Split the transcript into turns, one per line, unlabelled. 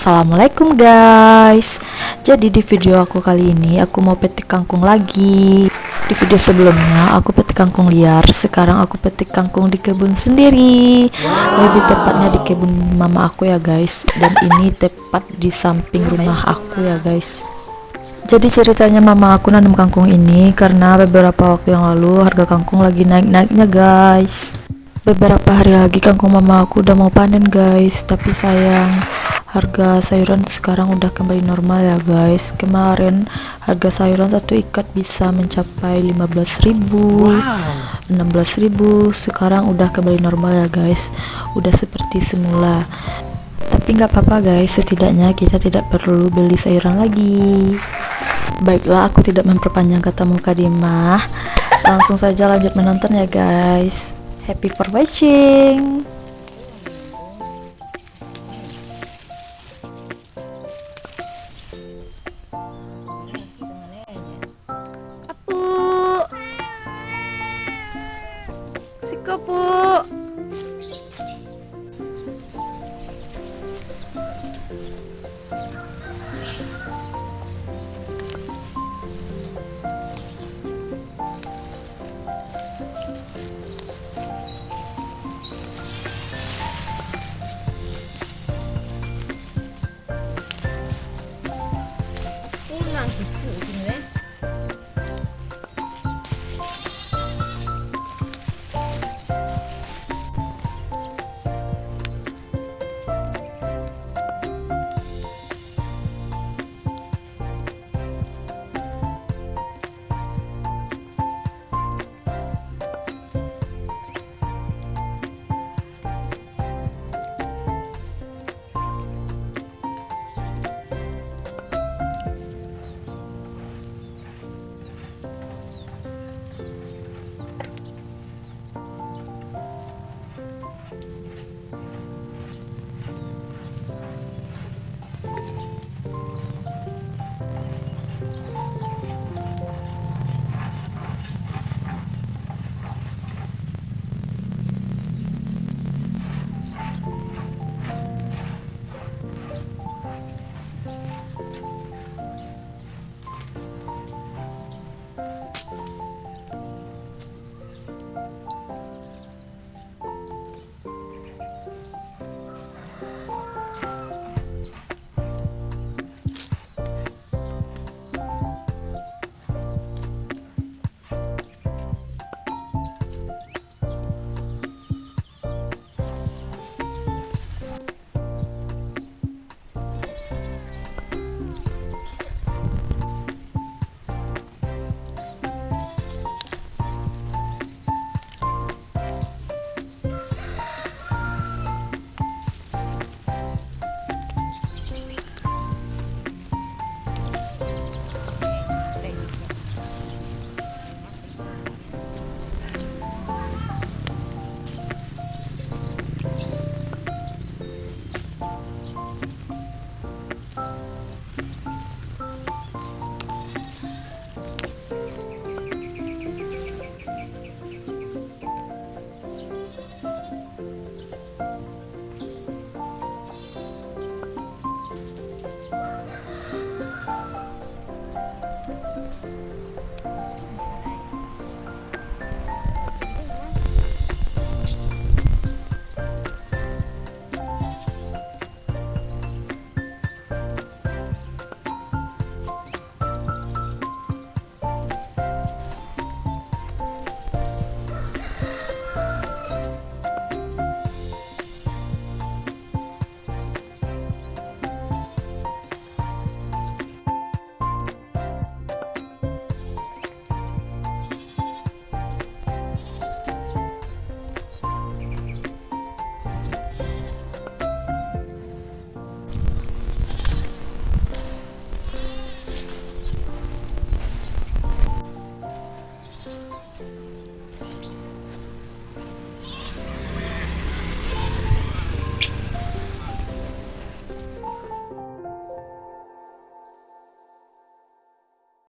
Assalamualaikum guys. Jadi di video aku kali ini aku mau petik kangkung lagi. Di video sebelumnya aku petik kangkung liar, sekarang aku petik kangkung di kebun sendiri. Lebih tepatnya di kebun mama aku ya guys. Dan ini tepat di samping rumah aku ya guys. Jadi ceritanya mama aku nanam kangkung ini karena beberapa waktu yang lalu harga kangkung lagi naik-naiknya guys. Beberapa hari lagi kangkung mama aku udah mau panen guys, tapi sayang harga sayuran sekarang udah kembali normal ya guys. Kemarin harga sayuran satu ikat bisa mencapai 15.000, 16.000. Sekarang udah kembali normal ya guys, udah seperti semula. Tapi nggak apa-apa guys, setidaknya kita tidak perlu beli sayuran lagi. Baiklah, aku tidak memperpanjang kata mukadimah, langsung saja lanjut menonton ya guys. Happy for watching. Apu, siko pu.